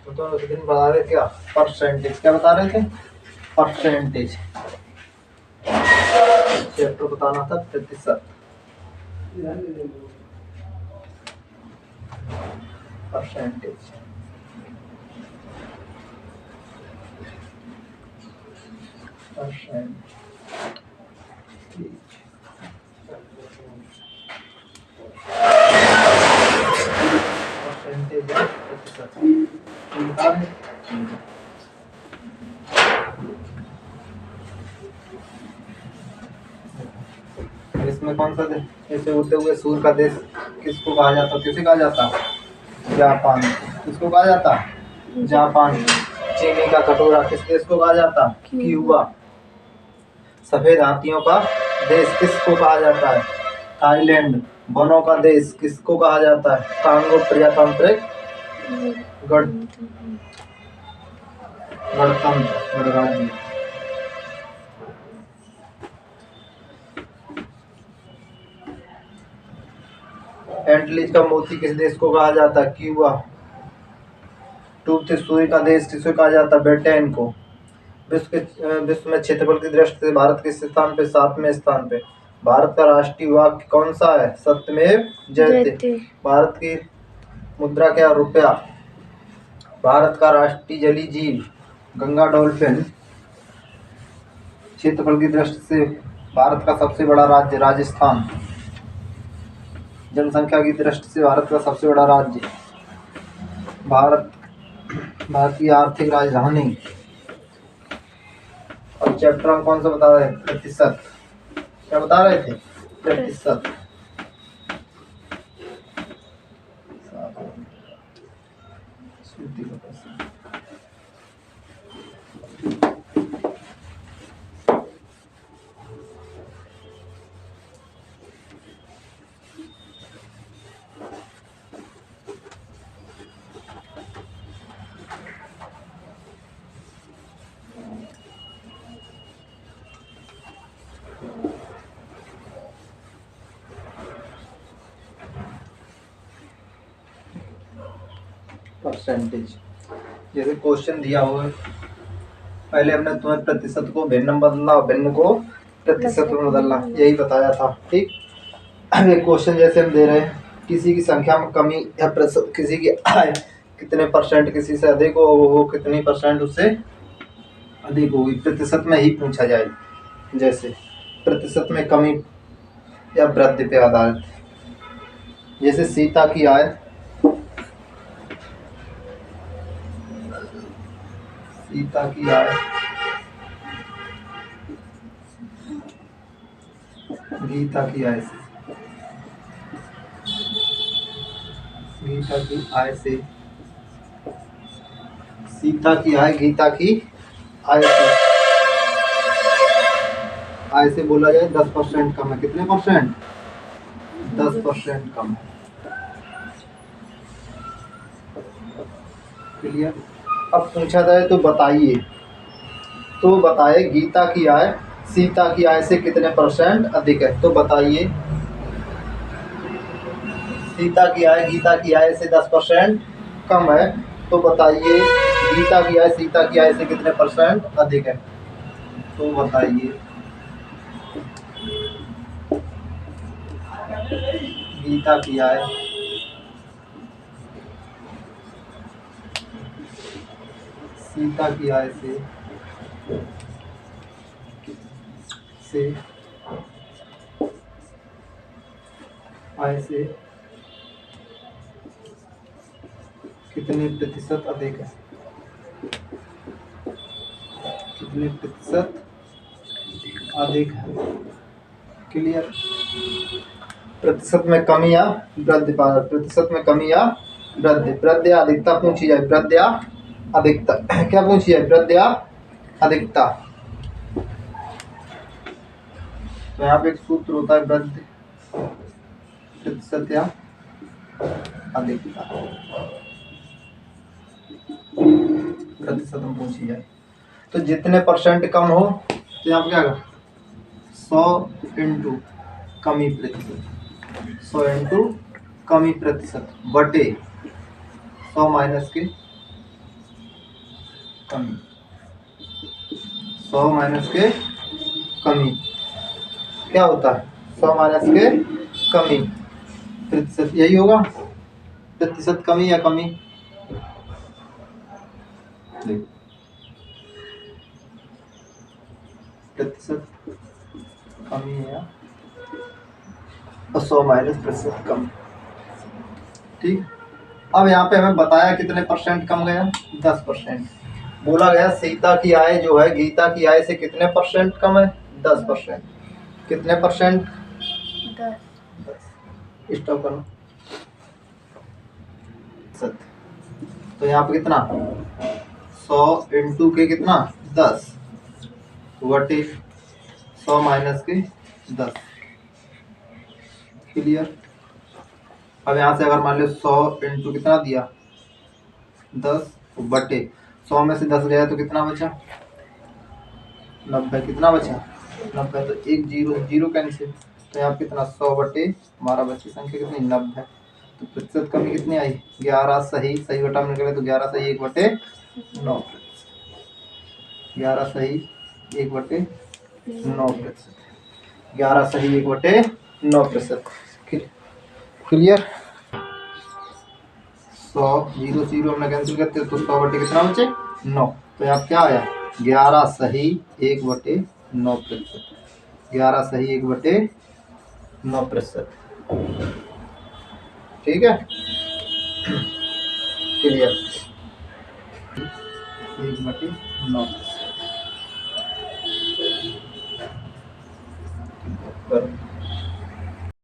तो उस दिन बता रहे क्या परसेंटेज, क्या बता रहे थे परसेंटेज, चैप्टर बताना था प्रतिशत, परसेंटेज। इसमें कौन सा देश, ऐसे उड़ते हुए सूर्य का देश किसको कहा जाता, किसे कहा जाता, जापान। किसको कहा जाता, जापान। चीनी का कटोरा किस देश को कहा जाता, क्यूबा। सफेद हाथियों का देश किसको कहा जाता है, थाईलैंड। वनों का देश किसको कहा जाता है, कांगो प्रजातांत्रिक गणतंत्र गणराज्य। एंटलीज का मोती किस देश को कहा जाता है, क्यूबा। टूट सूर्य का देश किसको कहा जाता है, ब्रिटेन को। विश्व में क्षेत्रफल की दृष्टि से भारत किस स्थान पे, 7वें स्थान पे। भारत का राष्ट्रीय वाक्य कौन सा है, सत्यमेव जयते। भारत की मुद्रा क्या, रुपया। भारत का राष्ट्रीय जलीय जीव गंगा डॉल्फिन। क्षेत्रफल की दृष्टि से भारत का सबसे बड़ा राज्य राजस्थान। जनसंख्या की दृष्टि से भारत का सबसे बड़ा राज्य भारत की आर्थिक राजधानी। और चैप्टर हम कौन सा बता रहे हैं, प्रतिशत। क्या बता रहे थे, प्रतिशत। परसेंटेज, जैसे क्वेश्चन दिया हुआ है, पहले हमने तुम्हें प्रतिशत को भिन्न में बदलना, भिन्न को प्रतिशत में बदलना, यही बताया था। ठीक, एक क्वेश्चन जैसे हम दे रहे हैं, किसी की संख्या में कमी या प्रतिशत, किसी की आय कितने परसेंट किसी से अधिक हो, वो कितनी परसेंट उससे अधिक होगी, प्रतिशत में ही पूछा जाए। जैसे प्रतिशत में कमी या वृद्धि पे आधारित, जैसे सीता की आय, सीता की आय गीता की आय से, गीता की आय से, सीता की आय गीता की आय से बोला जाए 10% कम है। कितने परसेंट, 10% कम है। क्लियर। अब पूछा जाए तो बताइए, तो बताए गीता की आय सीता की आय से कितने परसेंट अधिक है। तो बताइए, सीता की आय गीता की आय से 10% कम है, तो बताइए गीता की आय सीता की आय से कितने परसेंट अधिक है। तो बताइए गीता की आय सीता की आय से कितने प्रतिशत अधिक है, कितने प्रतिशत अधिक है। क्लियर। प्रतिशत में कमी या वृद्धि, प्रतिशत में कमी या वृद्धि, वृद्धि या अधिकता पूछी जाए, वृद्धि या अधिकता क्या पूछी जाए, वृद्धि या अधिकता। तो यहाँ पे एक सूत्र होता है, वृद्धि प्रतिशत या अधिकता, प्रतिशत में पूछी जाए। तो जितने परसेंट कम हो, तो यहाँ पे क्या 100 इंटू कमी प्रतिशत, 100 इंटू कमी प्रतिशत बटे 100 माइनस के कमी, 100 माइनस के कमी क्या होता है? 100 माइनस के कमी प्रतिशत, यही होगा प्रतिशत कमी या कमी। प्रतिशत कमी है या 100 माइनस प्रतिशत कम। ठीक, अब यहाँ पे हमें बताया कितने परसेंट कम गया? 10%। बोला गया सीता की आय जो है गीता की आय से कितने परसेंट कम है? 10%। कितने परसेंट? 10। स्टॉप करो। तो यहाँ पे कितना? 100 इंटू के कितना? 10 बटे 100 माइनस के 10। क्लियर? अब यहाँ से अगर मान लो 100 इंटू कितना दिया? 10 बटे 100 में से 10 गया तो कितना बचा? 90। कितना बचा? 90। तो एक जीरो जीरो कैंसिल, तो यहाँ कितना? 100 बटे हमारा बची संख्या कितनी? 90। तो प्रतिशत कमी कितनी आई? 11 सही, सही बटा में निकले तो 11 सही 1 बटे 9। 11 सही 1 बटे 9%। 11 सही 1 बटे 9%। क्लियर? 100 जीरो जीरो हमने कैंसिल करते तो 100 बटे कितना बचे? 9। तो यहाँ क्या आया? 11 सही 1 बटे 9%। 11 सही 1 बटे 9%। ठीक है, क्लियर? 1 बटे 9%।